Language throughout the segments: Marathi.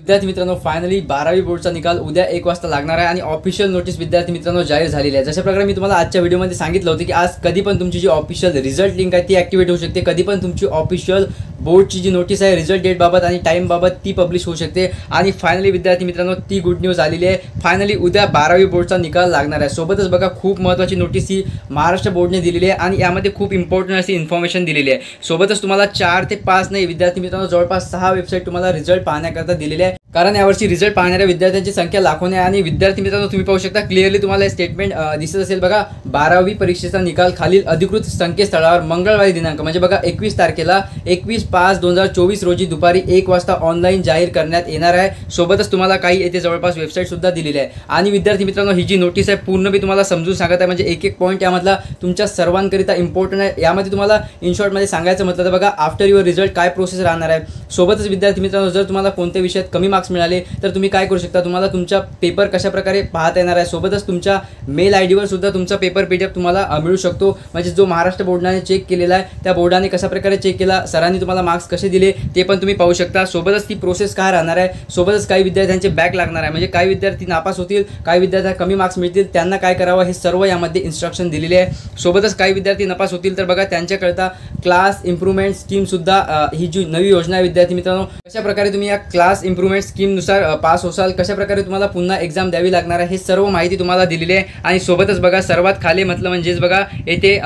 विद्यार्थी मित्रांनो फायनली 12वी बोर्डचा निकाल उद्या 1 वाजता लागणार आहे आणि ऑफिशियल नोटीस विद्यार्थी मित्रांनो जाहीर झालेली आहे। जशा प्रकारे मी तुम्हाला आजच्या व्हिडिओमध्ये सांगितलं होतं की आज कधी पण तुमची जी ऑफिशियल रिझल्ट लिंक आहे ती ॲक्टिवेट होऊ शकते, कधी पण तुमची ऑफिशियल बोर्डची जी नोटीस आहे रिझल्ट डेट बाबत आणि टाइम बाबत ती पब्लिश होऊ शकते। आणि फायनली विद्यार्थी मित्रांनो ती गुड न्यूज आलेली आहे, फायनली उद्या 12वी बोर्डचा निकाल लागणार आहे। सोबतच बघा खूप महत्त्वाची नोटीस ही महाराष्ट्र बोर्डने दिलेली आहे आणि यामध्ये खूप इम्पॉर्टंट अशी इन्फॉर्मेशन दिलेली आहे। सोबतच तुम्हाला 4 ते 5 नाही विद्यार्थी मित्रांनो जवळपास 6 वेबसाईट तुम्हाला रिझल्ट पाहण्याकरता दिलेले आहे, कारण यावर्षी रिझल्ट पाहणाऱ्या विद्यार्थ्यांची संख्या लाखोने आहे। आणि विद्यार्थी मित्रांनो तुम्ही पाहू शकता क्लिअरली तुम्हाला हे स्टेटमेंट दिसत असेल बघा, 12वी परीक्षेचा निकाल खालील अधिकृत संकेतस्थळावर मंगळवारी दिनांक म्हणजे बघा 21 तारखेला 21/5/2024 रोजी दुपारी 1 वाजता ऑनलाईन जाहीर करण्यात येणार आहे। सोबतच तुम्हाला काही येथे जवळपास वेबसाईट सुद्धा दिलेली आहे। आणि विद्यार्थी मित्रांनो ही जी नोटीस आहे पूर्ण मी तुम्हाला समजून सांगत आहे, म्हणजे एक एक पॉईंट यामधला तुमच्या सर्वांकरिता इम्पॉर्टंट आहे। यामध्ये तुम्हाला इन शॉर्टमध्ये सांगायचं म्हटलं तर बघा आफ्टर युअर रिझल्ट काय प्रोसेस राहणार आहे। सोबतच विद्यार्थी मित्रांनो जर तुम्हाला कोणत्या विषयात कमी मार्क्स मिळाले तर तुम्ही काय करू शकता, तुम्हाला तुमचा पेपर कशा प्रकारे पाहता येणार आहे। सोबतच तुमच्या मेल आय डीवर सुद्धा तुमचा पेपर PDF तुम्हाला मिळू शकतो, म्हणजे जो महाराष्ट्र बोर्डाने चेक केलेला आहे त्या बोर्डाने कशा प्रकारे चेक केला, सरांनी तुम्हाला मार्क्स कसे दिले ते पण तुम्ही पाहू शकता। सोबतच ती प्रोसेस काय राहणार आहे, सोबतच काही विद्यार्थ्यांचे बॅक लागणार आहे, म्हणजे काही विद्यार्थी नापास होतील, काही विद्यार्थ्यांना कमी मार्क्स मिळतील, त्यांना काय करावं हे सर्व यामध्ये इन्स्ट्रक्शन दिलेले आहे। सोबतच काही विद्यार्थी नापास होतील तर बघा त्यांच्याकरता क्लास इम्प्रूव्हमेंट स्कीम सुद्धा ही जी नवी योजना आहे विद्यार्थी मित्रांनो, कशा प्रकारे तुम्ही या क्लास इम्प्रूव्हमेंट स्कीम नुसार पास होसाल, कशा प्रकारे तुम्हाला पुन्हा एक्झाम द्यावी लागणार आहे हे सर्व माहिती तुम्हाला दिलेली आहे। आणि सोबतच बघा सर्वात खाली म्हटलं म्हणजेच बघा येथे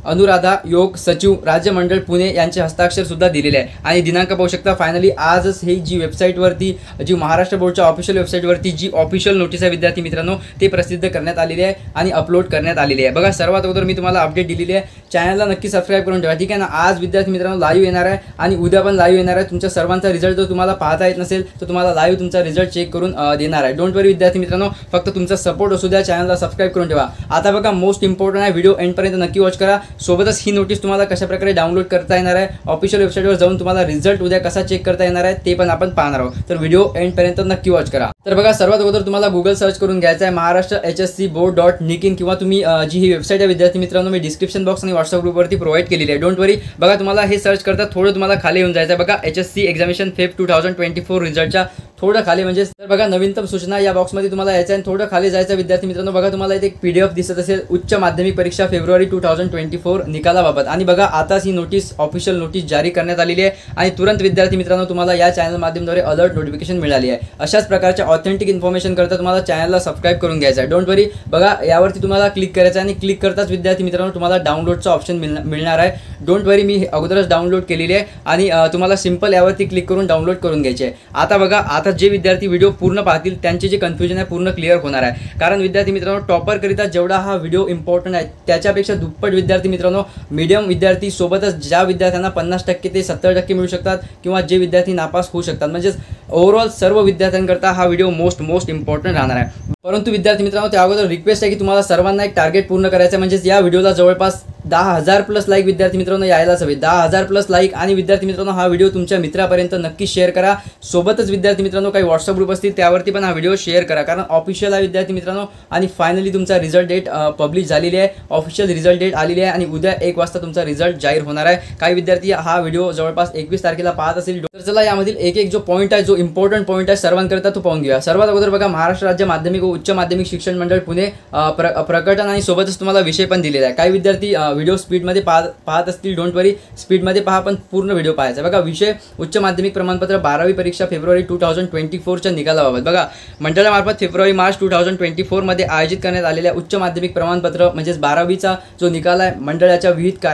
अनुराधा योग सचिव राज्य मंडळ पुणे यांचे हस्ताक्षर सुद्धा दिलेले आहे। आणि दिनांक पाहू शकता फायनली आजच ही जी वेबसाईटवरती जी महाराष्ट्र बोर्डच्या ऑफिशियल वेबसाईटवरती जी ऑफिशियल नोटीस आहे विद्यार्थी मित्रांनो ते प्रसिद्ध करण्यात आलेली आहे आणि अपलोड करण्यात आलेली आहे। बघा सर्वात अगोदर मी तुम्हाला अपडेट दिलेली आहे, चॅनलला नक्की सबस्क्राईब करून ठेवा, ठीक आहे ना। आज विद्यार्थी मित्रांनो लाईव्ह येणार आहे आणि उद्या पण लाईव्ह येणार आहे। तुमच्या सर्वांचा रिझल्ट जर तुम्हाला पाहता येत नसेल तर तुम्हाला लाईव्ह तुमचा रिझल्ट चेक करून देणार आहे। डोंट वरी विद्यार्थी मित्रांनो, फक्त तुमचा सपोर्ट असू द्या, चॅनलला सबस्क्राईब करून ठेवा। आता बघा मोस्ट इम्पॉर्टंट आहे, व्हिडिओ एंडपर्यंत नक्की वॉच करा। सोबतच ही नोटीस तुम्हाला कशा प्रकारे डाउनलोड करता येणार आहे, ऑफिशियल वेबसाईटवर जाऊन तुम्हाला रिझल्ट उद्या कसा चेक करता येणार आहे ते पण आपण पाहणार आहोत, तर व्हिडिओ एंडपर्यंत नक्की वॉच करा। तर बघा सर्वात अगोदर तुम्हाला गुगल सर्च करून घ्यायचं आहे महाराष्ट्र HSCBoard.in किंवा तुम्ही जी ही वेबसाईट आहे विद्यार्थी मित्रांनो मी डिस्क्रिप्शन बॉक्स आणि व्हॉट्सअप ग्रुपवरती प्रोव्हाइड केलेली आहे। डोंट वरी बघा तुम्हाला हे सर्च करता थोडं तुम्हाला खाली येऊन जायचं आहे बघा HSC एक्झामिनेशन फेब 2024 रिझल्टच्या थोडं खाली म्हणजे तर बघा नवीनतम सूचना या बॉक्समध्ये तुम्हाला यायचं आहे, थोडं खाली जायचं विद्यार्थी मित्रांनो। बघा तुम्हाला इथे एक PDF दिसत असेल उच्च माध्यमिक परीक्षा फेब्रुवारी 2024 निकालाबाबत। आणि बघा आताच ही नोटीस ऑफिशियल नोटीस जारी करण्यात आलेली आहे आणि तुरंत विद्यार्थी मित्रांनो तुम्हाला या चॅनल माध्यमाद्वारे अलर्ट नोटिफिकेशन मिळाली आहे। अशाच प्रकारच्या ऑथेंटिक इन्फॉर्मेशन करता तुम्हाला चॅनलला सबस्क्राईब करून घ्यायचं आहे। डोंट वरी बघा यावरती तुम्हाला क्लिक करायचं आहे आणि क्लिक करताच विद्यार्थी मित्रांनो तुम्हाला डाउनलोडचा ऑप्शन मिळणार आहे। डोंट वरी मी अगोदरच डाउनलोड केलेली आहे आणि तुम्हाला सिंपल यावरती क्लिक करून डाउनलोड करून घ्यायचे आहे। आता बघा आता जे विद्यार्थी व्हिडिओ पूर्ण पाहतील त्यांचे जे कन्फ्युजन आहे पूर्ण क्लिअर होणार आहे, कारण विद्यार्थी मित्रांनो टॉपर करिता जेवढा हा व्हिडिओ इम्पॉर्टंट आहे त्याच्यापेक्षा दुप्पट विद्यार्थी मित्रांनो मीडियम विद्यार्थी सोबतच ज्या विद्यार्थ्यांना 50% ते 70% मिळू शकतात किंवा जे विद्यार्थी नापास होऊ शकतात, म्हणजेच ओव्हरऑल सर्व विद्यार्थ्यांकरता हा व्हिडिओ मोस्ट इम्पॉर्टंट राहणार आहे। परंतु विद्यार्थी मित्रांनो त्या अगोदर रिक्वेस्ट आहे की तुम्हाला सर्वांना एक टार्गेट पूर्ण करायचं आहे, म्हणजेच या व्हिडिओला जवळपास 10,000 प्लस लाईक विद्यार्थी मित्रांनो यायलाच हवे, 10,000 प्लस लाईक। आणि विद्यार्थी मित्रांनो हा व्हिडिओ तुमच्या मित्रापर्यंत नक्की शेअर करा। सोबतच विद्यार्थी मित्रांनो काही व्हॉट्सअप ग्रुप असतील त्यावरती पण हा व्हिडिओ शेअर करा, कारण ऑफिशियल आहे विद्यार्थी मित्रांनो। आणि फायनली तुमचा रिझल्ट डेट पब्लिश झालेली आहे, ऑफिशियल रिझल्ट डेट आलेली आहे आणि उद्या 1 वाजता तुमचा रिझल्ट जाहीर होणार आहे। काही विद्यार्थी हा व्हिडिओ जवळपास 21 तारखेला पाहत असेल, तर चला यामधील एक जो पॉईंट आहे जो इम्पॉर्टंट पॉईंट आहे सर्वांकरता तो पाहून घेऊया। सर्वात अगोदर बघा महाराष्ट्र राज्य माध्यमिक व उच्च माध्यमिक शिक्षण मंडळ पुणे प्रकटन आणि सोबतच तुम्हाला विषय पण दिलेला आहे। काही विद्यार्थी व्हिडिओ स्पीडमध्ये पाहत असतील, डोंट वरी स्पीडमध्ये पहा पण पूर्ण व्हिडिओ पाहायचा। बघा विषय उच्च माध्यमिक प्रमाणपत्र 12वी परीक्षा फेब्रुवारी 2024च्या निकालाबाबत। बघा मंडळामार्फत फेब्रुवारी-मार्च 2024 मध्ये आयोजित करण्यात आलेल्या उच्च माध्यमिक प्रमाणपत्र म्हणजेच 12वीचा जो निकाल आहे मंडळाच्या विविध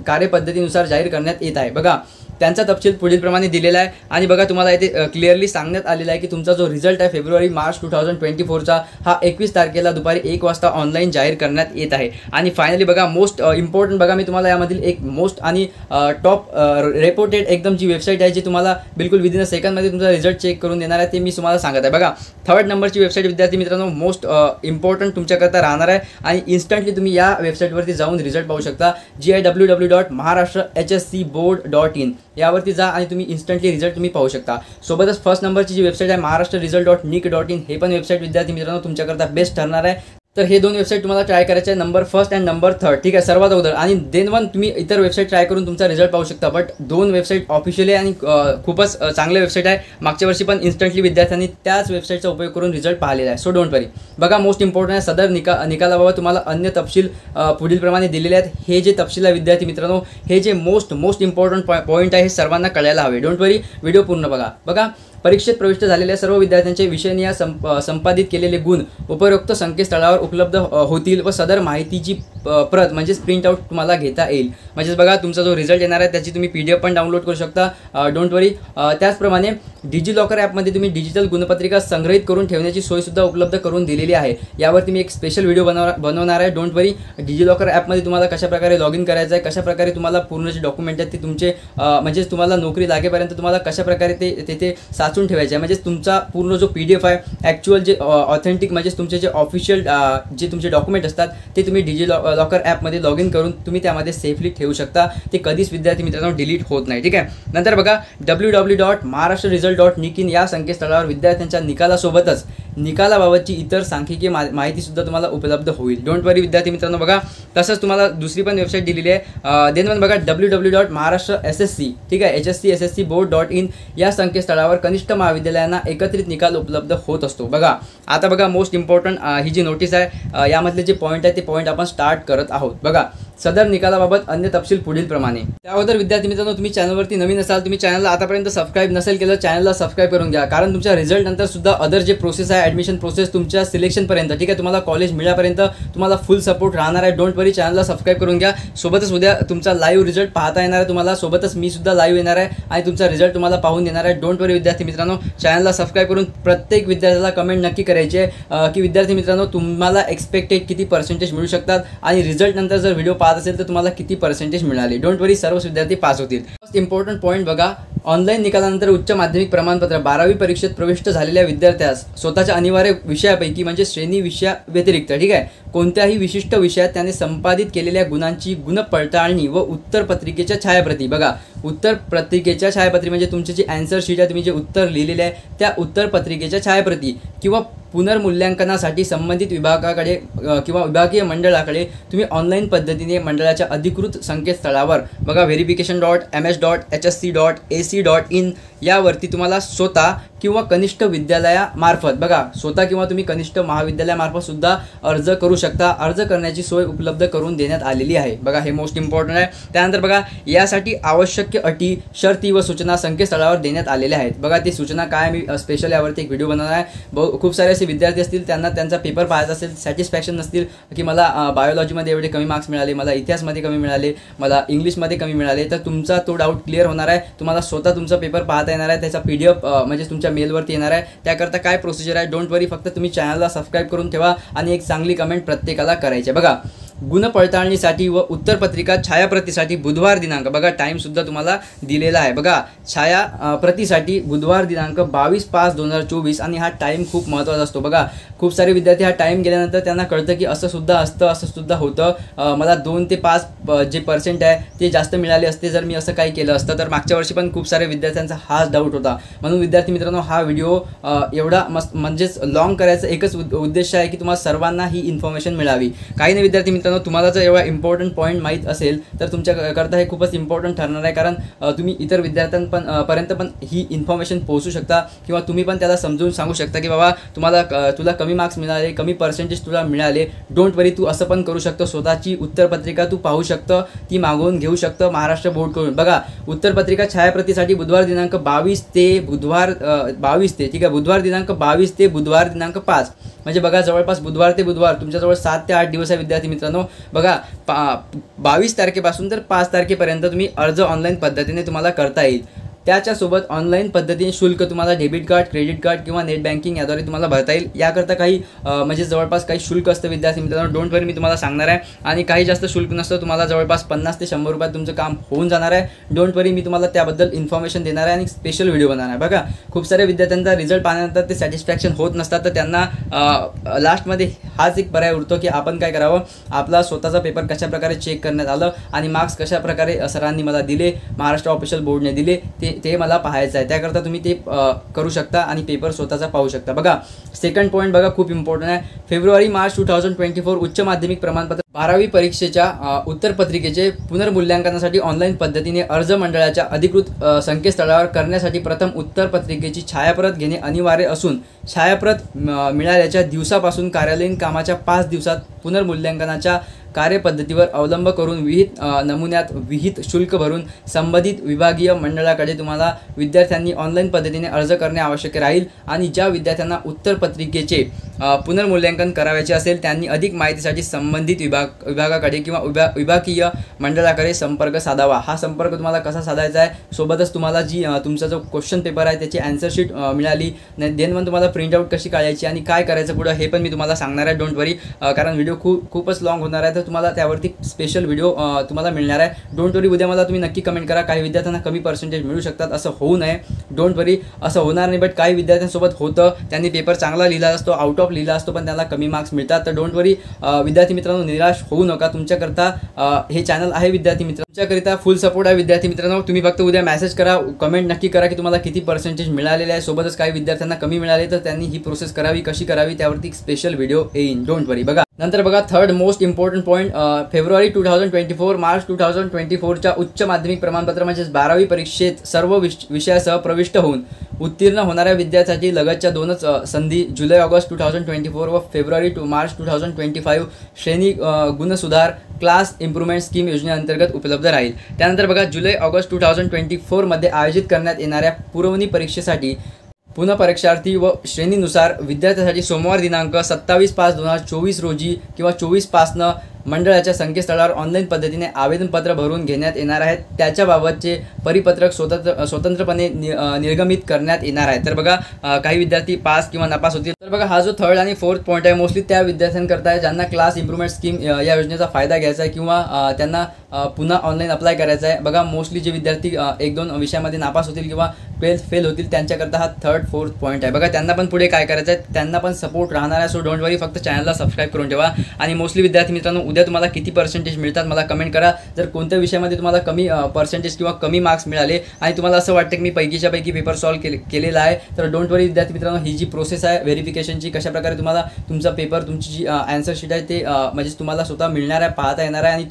कार्यपद्धतीनुसार जाहीर करण्यात येत आहे। बघा त्यांचा तपशील पुढील प्रमाणे दिलेला आहे आणि बघा तुम्हाला इथे क्लिअरली सांगण्यात आलेला आहे की तुमचा जो रिझल्ट आहे फेब्रुवारी-मार्च 2024चा हा 21 तारखेला दुपारी 1 वाजता ऑनलाईन जाहीर करण्यात येत आहे। आणि फायनली बघा मोस्ट इम्पॉर्टंट बघा मी तुम्हाला यामधील एक मोस्ट आणि टॉप रेपोर्टेड एकदम जी वेबसाईट आहे जी तुम्हाला बिलकुल विदिन अ सेकंडमध्ये तुमचा रिझल्ट चेक करून देणार आहे ते मी तुम्हाला सांगत आहे। बघा 3rd नंबरची वेबसाईट विद्यार्थी मित्रांनो मोस्ट इम्पॉर्टंट तुमच्याकरता राहणार आहे आणि इन्स्टंटली तुम्ही या वेबसाईटवरती जाऊन रिझल्ट पाहू शकता, जी आहे www.maharashtra.hscboard.in यावरती जा आणि तुम्ही इन्स्टंटली रिझल्ट तुम्ही पाहू शकता। सोबतच 1st नंबरची जी वेबसाईट आहे महाराष्ट्र result.nic.in हे पण वेबसाईट विद्यार्थी मित्रांनो तुमच्याकरता बेस्ट ठरणार आहे। तर हे दोन वेबसाईट तुम्हाला ट्राय करायचे आहे, number first and number third, ठीक आहे, सर्वात अगोदर. आणि देन वन तुम्ही इतर वेबसाईट ट्राय करून तुमचा रिझल्ट पाहू शकता. बट दोन वेबसाईट ऑफिशियली आणि खूपच चांगले वेबसाईट आहे. मागच्या वर्षी पण इन्स्टंटली विद्यार्थ्यांनी त्याच वेबसाईटचा उपयोग करून रिझल्ट पाहिलेला आहे. So don't worry. बघा, मोस्ट इम्पॉर्टंट आहे, सदर निकालाबाबत तुम्हाला अन्य तपशील पुढीलप्रमाणे दिलेले आहेत. हे जे तपशील आहे विद्यार्थी मित्रांनो, हे जे मोस्ट इम्पॉर्टंट पॉईंट आहे हे सर्वांना कळायला हवे. डोंट वरी, व्हिडिओ पूर्ण बघा. परीक्षेत प्रविष्ट झालेल्या सर्व विद्यार्थ्यांचे विषयनिहाय संपादित केलेले गुण उपरोक्त संकेतस्थळावर उपलब्ध होतील व सदर माहितीची प्रत म्हणजेच प्रिंट आउट तुम्हाला घेता येईल. म्हणजेच बघा, तुमचा जो रिझल्ट येणार आहे त्याची तुम्ही PDF पण डाउनलोड करू शकता. डोंट वरी. त्याचप्रमाणे डिजिलॉकर ॲपमध्ये तुम्ही डिजिटल गुणपत्रिका संग्रहित करून ठेवण्याची सोयसुद्धा उपलब्ध करून दिलेली आहे. यावरती मी एक स्पेशल व्हिडिओ बनवणार आहे. Don't worry. डिजिलॉकर ॲपमध्ये तुम्हाला कशाप्रकारे लॉग इन करायचं आहे, कशाप्रकारे तुम्हाला पूर्ण जे डॉक्युमेंट आहेत ते तुमचे म्हणजेच तुम्हाला नोकरी लागेपर्यंत तुम्हाला कशाप्रकारे ते तिथे साचून ठेवायचे आहे. म्हणजेच तुमचा पूर्ण जो PDF आहे, ॲक्च्युअल जे ऑथेंटिक म्हणजेच तुमचे जे ऑफिशियल जे तुमचे डॉक्युमेंट असतात ते तुम्ही डिजिलॉकर ॲपमध्ये लॉग इन करून तुम्ही त्यामध्ये सेफली ठेवू शकता. ते कधीच विद्यार्थी मित्रांनो डिलीट होत नाही. ठीक आहे. नंतर बघा, www.maharashtraresult.in या संकेतस्थळावर विद्यार्थ्यांच्या निकालासोबतच निकालाबाबतची इतर सांख्यिकीय माहितीसुद्धा तुम्हाला उपलब्ध होईल. डोंट वरी विद्यार्थी मित्रांनो. बघा, तसंच तुम्हाला दुसरी पण वेबसाईट दिलेली आहे. देन बघा, www.maharashtra ठीक आहे, HSC-SSC-board.in या संकेतस्थळावर कनिष्ठ महाविद्यालयांना एकत्रित निकाल उपलब्ध होत असतो. बघा, आता बघा, मोस्ट इम्पॉर्टंट ही जी नोटीस आहे यामधले जे पॉईंट आहे ते पॉईंट आपण स्टार्ट करत आहोत. बघा, सदर निकालाबाबत अन्य तपशील पुढील प्रमाणे. त्याअगोदर विद्यार्थी मित्रांनो, तुम्ही चॅनलवरती नवीन असाल, तुम्ही चॅनलला आतापर्यंत सबस्क्राईब नसेल केलं, चॅनलला सबस्क्राईब करून घ्या. कारण तुमच्या रिझल्ट नंतर सुद्धा अदर जे प्रोसेस आहे, ॲडमिशन प्रोसेस तुमच्या सिलेक्शनपर्यंत, ठीक आहे, तुम्हाला कॉलेज मिळापर्यंत तुम्हाला फुल सपोर्ट राहणार आहे. डोंट वरी, चॅनलला सबस्क्राईब करून घ्या. सोबतच उद्या तुमचा लाईव्ह रिझल्ट पाहता येणार आहे तुम्हाला. सोबतच मी सुद्धा लाईव्ह येणार आहे आणि तुमचा रिझल्ट तुम्हाला पाहून देणार आहे. डोंट वरी विद्यार्थी मित्रांनो, चॅनलला सबस्क्राईब करून प्रत्येक विद्यार्थ्याला कमेंट नक्की करायची आहे की विद्यार्थी मित्रांनो, तुम्हाला एक्सपेक्टेड किती पर्सेंटेज मिळू शकतात आणि रिझल्ट नंतर जर व्हिडिओ पाहत असेल तर तुम्हाला किती पर्सेंटेज मिळाले. डोंट वरी, सर्वच विद्यार्थी पास होतील. फर्स्ट इम्पॉर्टंट पॉईंट बघा, ऑनलाईन निकालानंतर उच्च माध्यमिक प्रमाणपत्र 12वी परीक्षेत प्रविष्ट झालेल्या विद्यार्थ्यास स्वतःच्या अनिवार्य विषयापैकी म्हणजे श्रेणी विषया व्यतिरिक्त, ठीक आहे, कोणत्याही विशिष्ट विषयात त्याने संपादित केलेल्या गुणांची गुणपडताळणी व उत्तरपत्रिकेच्या छायाप्रती. बघा, उत्तरपत्रिकेच्या छायाप्रती म्हणजे तुमचे जे आन्सर शीट आहे, तुम्ही जे उत्तर लिहिलेले आहे त्या उत्तरपत्रिकेच्या छायाप्रती किंवा पुनर्मूल्यांकनासाठी संबंधित विभागाकडे किंवा विभागीय मंडळाकडे तुम्ही ऑनलाईन पद्धतीने मंडळाच्या अधिकृत संकेतस्थळावर बघा, verification.ms.hsc.ac.in यावरती तुम्हाला स्वतः किंवा कनिष्ठ विद्यालयामार्फत, बघा, स्वतः किंवा तुम्ही कनिष्ठ महाविद्यालयामार्फत सुद्धा अर्ज करू शकता. अर्ज करण्याची सोय उपलब्ध करून देण्यात आलेली आहे. बघा, हे मोस्ट इम्पॉर्टंट आहे. त्यानंतर बघा, यासाठी आवश्यक अटी, शर्ती व सूचना संकेतस्थळावर देण्यात आलेल्या आहेत. बघा, ती सूचना काय, मी स्पेशल यावरती एक व्हिडिओ बनवणार आहे. खूप सारे असे विद्यार्थी असतील त्यांना त्यांचा पेपर पाहायचा असेल, सॅटिस्फॅक्शन नसतील की मला बायोलॉजीमध्ये एवढे कमी मार्क्स मिळाले, मला इतिहासमध्ये कमी मिळाले, मला इंग्लिशमध्ये कमी मिळाले, तर तुमचा तो डाऊट क्लिअर होणार आहे. तुम्हाला स्वतः तुमचा पेपर पाहता येणार आहे. त्याचा PDF म्हणजे तुमच्या मेलवरती येणार आहे. त्याकरता काय प्रोसिजर आहे, डोंट वरी, फक्त तुम्ही चॅनलला सबस्क्राईब करून ठेवा आणि एक चांगली कमेंट प्रत्येकाला करायची. बघा, गुणपडताळणीसाठी व उत्तरपत्रिका छायाप्रतीसाठी बुधवार दिनांक, बघा, टाईमसुद्धा तुम्हाला दिलेला आहे. बघा, छायाप्रतीसाठी बुधवार दिनांक 22/5/2024 आणि हा टाईम खूप महत्त्वाचा असतो. बघा, खूप सारे विद्यार्थी हा टाईम गेल्यानंतर त्यांना कळतं की असं सुद्धा असतं, असं सुद्धा होतं, मला 2 ते 5 जे पर्सेंट आहे ते जास्त मिळाले असते जर मी असं काही केलं असतं. तर मागच्या वर्षी पण खूप सारे विद्यार्थ्यांचा हाच डाऊट होता. म्हणून विद्यार्थी मित्रांनो, हा व्हिडिओ एवढा म्हणजेच लॉंग करायचा एकच उद्देश आहे की तुम्हाला सर्वांना ही इन्फॉर्मेशन मिळावी. काही नाही विद्यार्थी मित्रांनो, तुम्हाला जर एवढा इम्पॉर्टंट पॉईंट माहीत असेल तर तुमच्याकरता हे खूपच इम्पॉर्टंट ठरणार आहे. कारण तुम्ही इतर विद्यार्थ्यांपर्यंत पण ही इन्फॉर्मेशन पोहोचू शकता किंवा तुम्ही पण त्याला समजून सांगू शकता की बाबा तुला कमी मार्क्स मिळाले, कमी पर्सेंटेज तुला मिळाले. डोंट वरी, तू असं पण करू शकतो. स्वतःची उत्तरपत्रिका तू पाहू शकतं, ती मागवून घेऊ शकतं महाराष्ट्र बोर्डकडून. बघा, उत्तरपत्रिका छायाप्रतीसाठी बुधवार दिनांक 22 ते बुधवार ठीक आहे, बुधवार दिनांक 22 ते बुधवार दिनांक 5 म्हणजे बघा, जवळपास बुधवार ते बुधवार तुमच्याजवळ 7 ते 8 दिवस आहे विद्यार्थी मित्रांनो. बघा, 22 तारखेपासून तर 5 तारखेपर्यंत तुम्ही अर्ज ऑनलाईन पद्धतीने तुम्हाला करता येईल. त्याच्यासोबत ऑनलाईन पद्धतीने शुल्क तुम्हाला डेबिट कार्ड, क्रेडिट कार्ड किंवा नेट बँकिंग याद्वारे तुम्हाला भरता येईल. याकरता काही म्हणजे जवळपास काही शुल्क असतं विद्यार्थी मित्रांनो. डोंट वरी, मी तुम्हाला सांगणार आहे. आणि काही जास्त शुल्क नसतं, तुम्हाला जवळपास 50 ते 100 रुपयात तुमचं काम होऊन जाणार आहे. डोंट वरी, मी तुम्हाला त्याबद्दल इन्फॉर्मेशन देणार आहे आणि स्पेशल व्हिडिओ बनवणार आहे. बघा, खूप साऱ्या विद्यार्थ्यांचा रिझल्ट पाहण्यानंतर ते सॅटिस्फॅक्शन होत नसतात, तर त्यांना लास्टमध्ये हाच एक पर्याय उरतो की आपण काय करावं, आपला स्वतःचा पेपर कशाप्रकारे चेक करण्यात आलं आणि मार्क्स कशाप्रकारे सरांनी मला दिले, महाराष्ट्र ऑफिशियल बोर्डने दिले, ते ते मला पाहायचं आहे, त्याकरता तुम्ही ते करू शकता आणि पेपर स्वतःचा पाहू शकता. बघा सेकंड पॉईंट बघा खूप इम्पॉर्टंट आहे. फेब्रुवारी मार्च 2024 उच्च माध्यमिक प्रमाणपत्र 12वी परीक्षेच्या उत्तरपत्रिकेचे पुनर्मूल्यांकनासाठी ऑनलाईन पद्धतीने अर्ज मंडळाच्या अधिकृत संकेतस्थळावर करण्यासाठी प्रथम उत्तरपत्रिकेची छायाप्रत घेणे अनिवार्य असून छायाप्रत मिळाल्याच्या दिवसापासून कार्यालयीन कामाच्या 5 दिवसात पुनर्मूल्यांकनाच्या कार्यपद्धतीवर अवलंब करून विहित नमुन्यात विहित शुल्क भरून संबंधित विभागीय मंडळाकडे तुम्हाला विद्यार्थ्यांनी ऑनलाईन पद्धतीने अर्ज करणे आवश्यक राहील. आणि ज्या विद्यार्थ्यांना उत्तरपत्रिकेचे पुनर्मूल्यांकन करायचे असेल त्यांनी अधिक माहितीसाठी संबंधित विभागाकडे किंवा विभागीय मंडळाकडे संपर्क साधावा. हा संपर्क तुम्हाला कसा साधायचा आहे, सोबतच तुम्हाला जी तुमचा जो क्वेश्चन पेपर आहे त्याची आन्सर शीट मिळाली, देन पण तुम्हाला प्रिंटआउट कशी काढायची आणि काय करायचं पुढं हे पण मी तुम्हाला सांगणार आहे. डोंट वरी, कारण व्हिडिओ खूपच लॉंग होणार आहे, तर तुम्हाला त्यावरती स्पेशल व्हिडिओ तुम्हाला मिळणार आहे. डोंट वरी, उद्या मला तुम्ही नक्की कमेंट करा. काही विद्यार्थ्यांना कमी पर्सेंटेज मिळू शकतात, असं होऊ नये. डोंट वरी, असं होणार नाही. बट काही विद्यार्थ्यांसोबत होतं, त्यांनी पेपर चांगला लिहिला असतो, आउट ऑफ लिहिला असतो, पण त्याला कमी मार्क्स मिळतात. तर डोंट वरी विद्यार्थी मित्रांनो, निराश होऊ नका. तुमच्याकरता हे चॅनल आहे विद्यार्थी मित्र, तुमच्याकरिता फुल सपोर्ट आहे विद्यार्थी मित्रांनो. तुम्ही फक्त उद्या मेसेज करा, कमेंट नक्की करा की तुम्हाला किती पर्सेंटेज मिळालेले आहे. सोबतच काही विद्यार्थ्यांना कमी मिळाले तर त्यांनी ही प्रोसेस करावी, कशी करावी त्यावरती स्पेशल व्हिडिओ येईल. Don't worry. बघा नंतर बघा थर्ड मोस्ट इम्पॉर्टंट पॉईंट, फेब्रुवारी 2024 मार्च 2024च्या उच्च माध्यमिक प्रमाणपत्र म्हणजेच 12वी परीक्षेत सर्व विषयासह प्रविष्ट होऊन उत्तीर्ण होणाऱ्या विद्यार्थ्यांची लगतच्या 2च संधी जुलै ऑगस्ट 2024 व फेब्रुवारी मार्च 2025 श्रेणी गुणसुधार क्लास इम्प्रूव्हमेंट स्कीम योजनेअंतर्गत उपलब्ध राहील. त्यानंतर बघा जुलै ऑगस्ट 2024 मध्ये आयोजित करण्यात येणाऱ्या पुरवणी परीक्षेसाठी पुन्हा परीक्षार्थी व श्रेणीनुसार विद्यार्थ्यांसाठी सोमवार दिनांक 27/5/2024 रोजी किंवा 24 मंडळाच्या संकेतस्थळावर ऑनलाईन पद्धतीने आवेदनपत्र भरून घेण्यात येणार आहेत. त्याच्याबाबतचे परिपत्रक स्वतंत्रपणे निर्गमित करण्यात येणार आहे. तर बघा काही विद्यार्थी पास किंवा नापास होतील. तर बघा हा जो थर्ड आणि फोर्थ पॉईंट आहे मोस्टली त्या विद्यार्थ्यांकरता आहे ज्यांना क्लास इम्प्रूव्हमेंट स्कीम या योजनेचा फायदा घ्यायचा आहे किंवा त्यांना पुन्हा ऑनलाईन अप्लाय करायचा आहे. बघा मोस्टली जे विद्यार्थी 1-2 विषयामध्ये नापास होतील किंवा 12th फेल होतील त्यांच्याकरता हा थर्ड फोर्थ पॉईंट आहे. बघा त्यांना पण पुढे काय करायचं आहे, त्यांना पण सपोर्ट राहणार आहे. सो डोंट वरी, फक्त चॅनलला सबस्क्राईब करून ठेवा. आणि मोस्टली विद्यार्थी मित्रांनो, उद्या तुम्हाला किती पर्सेंटेज मिळतात मला कमेंट करा. जर कोणत्या विषयामध्ये तुम्हाला कमी पर्सेंटेज किंवा कमी मार्क्स मिळाले आणि तुम्हाला असं वाटतं की मी पैकीच्या पैकी पेपर सॉल्व्ह केलेला आहे, तर डोंट वरी विद्यार्थी मित्रांनो, ही जी प्रोसेस आहे व्हेरिफिकेशनची, कशाप्रकारे तुम्हाला तुमचा पेपर तुमची जी आन्सर शीट आहे ते म्हणजे तुम्हाला स्वतः मिळणार आहे, पाहता येणार आहे. आणि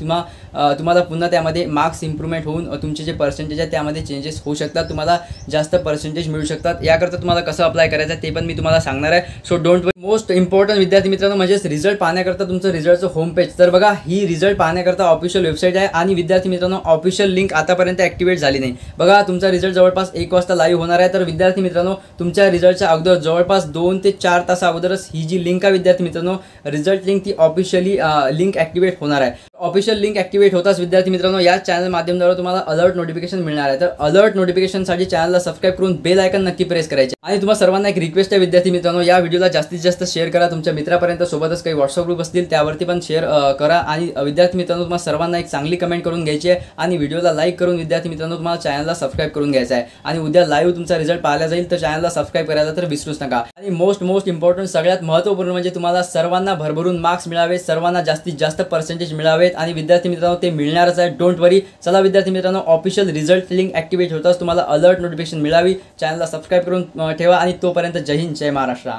तुम्हाला पुन्हा त्यामध्ये मार्क्स इम्प्रूव्हमेंट होऊन तुमचे जे पर्सेंटेज आहे त्यामध्ये चेंजेस होऊ शकतात, तुम्हाला जास्त पर्सेंटेज मिळू शकतात. याकरता तुम्हाला कसं अप्लाय करायचं आहे ते पण मी तुम्हाला सांगणार आहे. So don't worry. Most important विद्यार्थी मित्रांनो म्हणजेच रिझल्ट पाहण्याकरता तुमचं रिझल्टचं होम पेज. तर बघा ही रिझल्ट पाहण्याकरता ऑफिशियल वेबसाईट आहे आणि विद्यार्थी मित्रांनो ऑफिशियल लिंक आतापर्यंत ॲक्टिवेट झाली नाही. बघा तुमचा रिझल्ट जवळपास 1 वाजता लाईव्ह होणार आहे. तर विद्यार्थी मित्रांनो तुमच्या रिझल्टच्या अगोदर जवळपास 2 ते 4 तास अगोदरच ही जी लिंक आहे विद्यार्थी मित्रांनो, रिझल्ट लिंक, ती ऑफिशियली लिंक ॲक्टिवेट होणार आहे. ऑफिशियल लिंक ॲक्टिवेट होताच विद्यार्थी मित्रांनो या चॅनल माध्यमाद्वारे तुम्हाला अलर्ट नोटिफिकेशन मिळणार आहे. तर अलर्ट नोटिफिकेशनसाठी चॅनलला सबस्क्राईब करून बेल आयकन नक्की प्रेस करायचे. आणि तुम्हाला सर्वांना एक रिक्वेस्ट आहे विद्यार्थी मित्रांनो, या व्हिडिओला जास्तीत जास्त शेअर करा तुमच्या मित्रापर्यंत. सोबतच काही व्हॉट्सअप ग्रुप असतील त्यावरती पण शेअर करा. आणि विद्यार्थी मित्रांनो तुम्हाला सर्वांना एक चांगली कमेंट करून घ्यायची आहे आणि व्हिडिओला लाईक करून विद्यार्थी मित्रांनो तुम्हाला चॅनलला सबस्क्राईब करून घ्यायचं आहे. आणि उद्या लाईव्ह तुमचा रिझल्ट पाहायला जाईल तर चॅनलला सबस्क्राईब करायला तर विसरूच नका. आणि मोस्ट इम्पॉर्टंट सगळ्यात महत्त्वपूर्ण म्हणजे तुम्हाला सर्वांना भरभरून मार्क्स मिळावे, सर्वांना जास्तीत जास्त पर्सेंटेज मिळावेत आणि विद्यार्थी मित्रांनो ते मिळणारच आहे. डोंट वरी. चला विद्यार्थी मित्रांनो, ऑफिशियल रिझल्ट लिंक ॲक्टिवेट होताच तुम्हाला अलर्ट नोटिफिकेशन मिळावी. चॅनलला सबस्क्राईब करून ठेवा आणि तोपर्यंत जय हिंद, जय महाराष्ट्र.